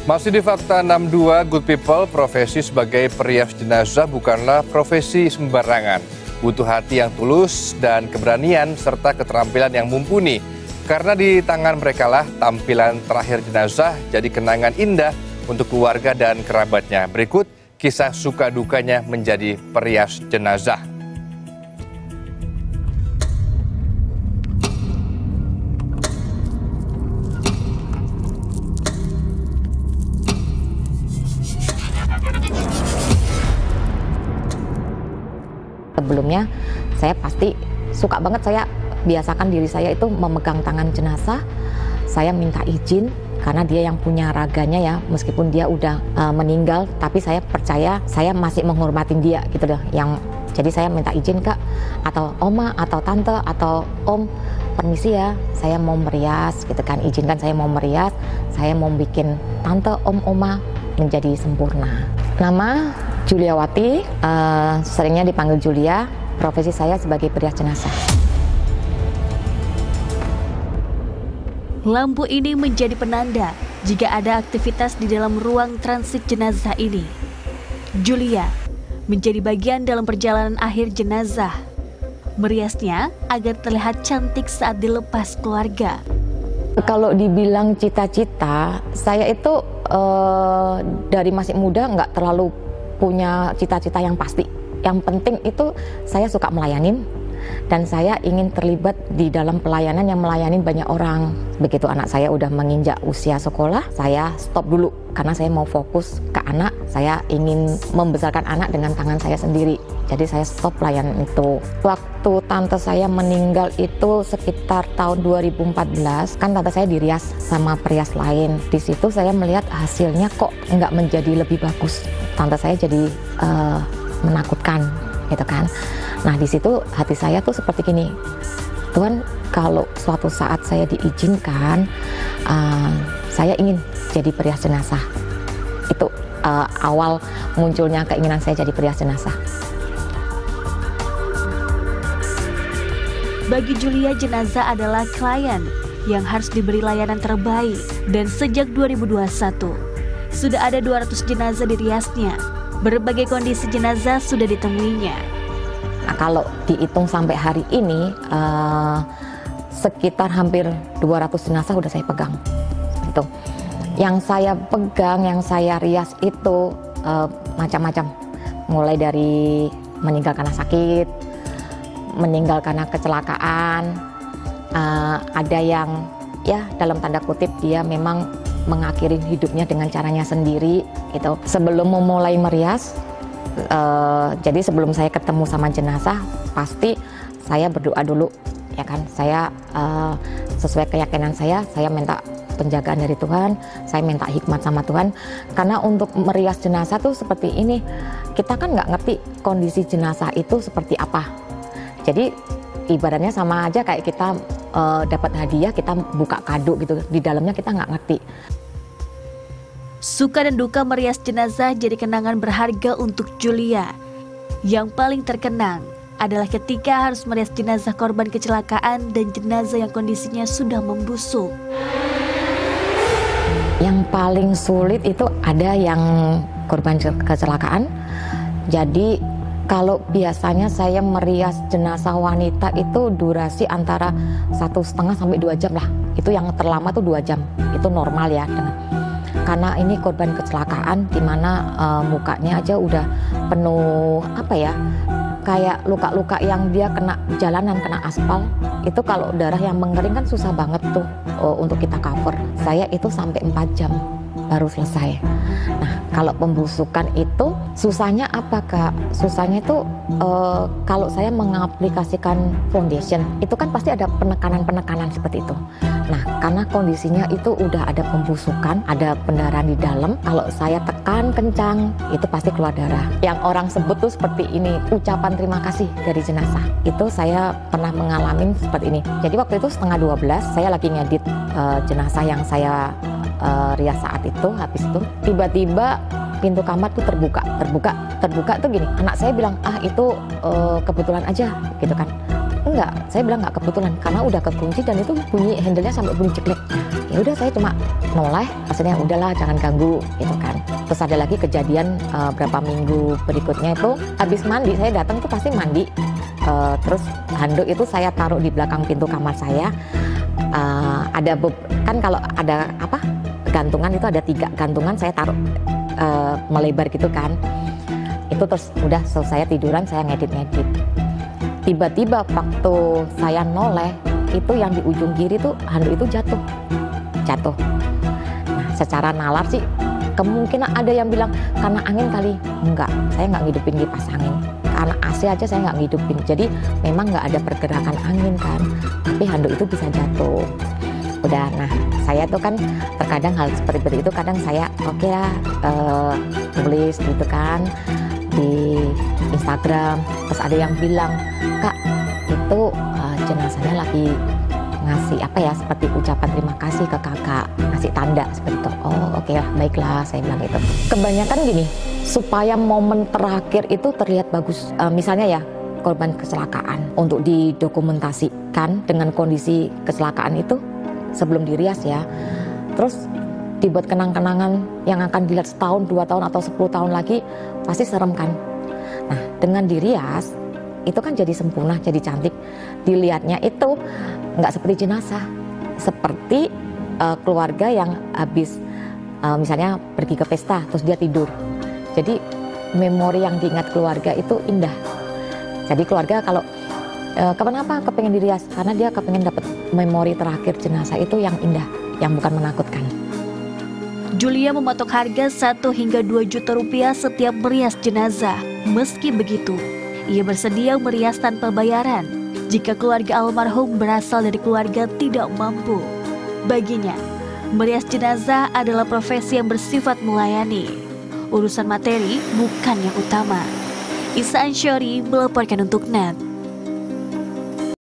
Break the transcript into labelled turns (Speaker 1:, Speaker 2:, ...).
Speaker 1: Masih di Fakta 62, Good People, profesi sebagai perias jenazah bukanlah profesi sembarangan. Butuh hati yang tulus dan keberanian serta keterampilan yang mumpuni. Karena di tangan merekalah tampilan terakhir jenazah jadi kenangan indah untuk keluarga dan kerabatnya. Berikut kisah suka dukanya menjadi perias jenazah.
Speaker 2: Sebelumnya saya pasti suka banget, saya biasakan diri saya itu memegang tangan jenazah. Saya minta izin karena dia yang punya raganya ya, meskipun dia udah meninggal, tapi saya percaya saya masih menghormatin dia gitu loh. Jadi saya minta izin, Kak, atau Oma atau Tante atau Om, permisi ya, saya mau merias gitu kan, izinkan saya mau merias, saya mau bikin Tante, Om, Oma menjadi sempurna. Nama Juliawati, seringnya dipanggil Julia. Profesi saya sebagai perias jenazah.
Speaker 3: Lampu ini menjadi penanda jika ada aktivitas di dalam ruang transit jenazah ini. Julia menjadi bagian dalam perjalanan akhir jenazah. Meriasnya agar terlihat cantik saat dilepas keluarga.
Speaker 2: Kalau dibilang cita-cita, saya itu dari masih muda nggak terlalu punya cita-cita yang pasti. Yang penting itu saya suka melayanin dan saya ingin terlibat di dalam pelayanan yang melayani banyak orang. Begitu anak saya udah menginjak usia sekolah, saya stop dulu karena saya mau fokus ke anak. Saya ingin membesarkan anak dengan tangan saya sendiri. Jadi saya stop pelayanan itu. Waktu tante saya meninggal itu sekitar tahun 2014, kan tante saya dirias sama perias lain. Di situ saya melihat hasilnya kok nggak menjadi lebih bagus. Tante saya jadi menakutkan gitu kan. Nah di situ hati saya tuh seperti gini, Tuhan, kalau suatu saat saya diizinkan, saya ingin jadi perias jenazah. Itu awal munculnya keinginan saya jadi perias jenazah.
Speaker 3: Bagi Julia, jenazah adalah klien yang harus diberi layanan terbaik. Dan sejak 2021, sudah ada 200 jenazah diriasnya. Berbagai kondisi jenazah sudah ditemuinya.
Speaker 2: Nah, kalau dihitung sampai hari ini, sekitar hampir 200 jenazah udah saya pegang. Itu. Yang saya pegang, yang saya rias itu macam-macam. Mulai dari meninggal karena sakit, meninggal karena kecelakaan, ada yang ya dalam tanda kutip dia memang mengakhiri hidupnya dengan caranya sendiri gitu. Sebelum memulai merias, jadi sebelum saya ketemu sama jenazah, pasti saya berdoa dulu ya kan. Saya sesuai keyakinan saya minta penjagaan dari Tuhan, saya minta hikmat sama Tuhan. Karena untuk merias jenazah tuh seperti ini, kita kan nggak ngerti kondisi jenazah itu seperti apa. Jadi ibaratnya sama aja kayak kita dapat hadiah, kita buka kado gitu, di dalamnya kita nggak ngerti.
Speaker 3: Suka dan duka merias jenazah jadi kenangan berharga untuk Julia. Yang paling terkenang adalah ketika harus merias jenazah korban kecelakaan dan jenazah yang kondisinya sudah membusuk.
Speaker 2: Yang paling sulit itu ada yang korban kecelakaan. Jadi kalau biasanya saya merias jenazah wanita itu durasi antara 1,5 sampai 2 jam lah. Itu yang terlama tuh 2 jam. Itu normal ya. Karena ini korban kecelakaan di mana mukanya aja udah penuh apa ya? Kayak luka-luka yang dia kena jalanan, kena aspal. Itu kalau darah yang mengering kan susah banget tuh untuk kita cover. Saya itu sampai 4 jam baru selesai. Nah, kalau pembusukan itu susahnya apa, Kak? Susahnya itu kalau saya mengaplikasikan foundation, itu kan pasti ada penekanan-penekanan seperti itu. Nah, karena kondisinya itu udah ada pembusukan, ada pendarahan di dalam. Kalau saya tekan kencang, itu pasti keluar darah. Yang orang sebut tuh seperti ini, ucapan terima kasih dari jenazah. Itu saya pernah mengalami seperti ini. Jadi waktu itu 11:30, saya lagi ngedit jenazah yang saya rias saat itu. Habis itu tiba-tiba pintu kamar tuh terbuka tuh gini. Anak saya bilang, itu kebetulan aja gitu kan. Enggak, saya bilang nggak kebetulan karena udah kekunci dan itu bunyi handle-nya sampai bunyi ceklek Ya udah saya cuma noleh, maksudnya udahlah jangan ganggu gitu kan. Terus ada lagi kejadian berapa minggu berikutnya itu habis mandi, saya datang tuh pasti mandi. Terus handuk itu saya taruh di belakang pintu kamar saya. Kan kalau ada apa gantungan itu ada 3 gantungan, saya taruh melebar gitu kan. Itu terus udah selesai tiduran, saya ngedit. Tiba-tiba waktu saya noleh, itu yang di ujung kiri tuh handuk itu jatuh. Nah, secara nalar sih kemungkinan ada yang bilang karena angin kali. Enggak, saya nggak ngidupin kipas angin. Karena AC aja saya nggak ngidupin. Jadi memang nggak ada pergerakan angin kan. Tapi handuk itu bisa jatuh. Udah, nah saya tuh kan terkadang hal seperti itu kadang saya oke lah tulis gitu kan di Instagram. Terus ada yang bilang, Kak itu jenazahnya lagi ngasih apa ya, seperti ucapan terima kasih ke kakak, ngasih tanda seperti itu. Oh oke lah, baiklah, saya bilang gitu. Kebanyakan gini, supaya momen terakhir itu terlihat bagus. Misalnya ya korban kecelakaan, untuk didokumentasikan dengan kondisi kecelakaan itu sebelum dirias ya. Terus dibuat kenang-kenangan yang akan dilihat setahun, 2 tahun atau 10 tahun lagi, pasti serem kan. Nah dengan dirias itu kan jadi sempurna, jadi cantik. Dilihatnya itu nggak seperti jenazah, seperti keluarga yang habis misalnya pergi ke pesta terus dia tidur. Jadi memori yang diingat keluarga itu indah. Jadi keluarga kalau kenapa kepengen dirias, karena dia kepengen dapat memori terakhir jenazah itu yang indah, yang bukan menakutkan.
Speaker 3: Julia mematok harga 1 hingga 2 juta rupiah setiap merias jenazah. Meski begitu, ia bersedia merias tanpa bayaran jika keluarga almarhum berasal dari keluarga tidak mampu. Baginya, merias jenazah adalah profesi yang bersifat melayani. Urusan materi bukan yang utama. Isa Ansyari melaporkan untuk NET.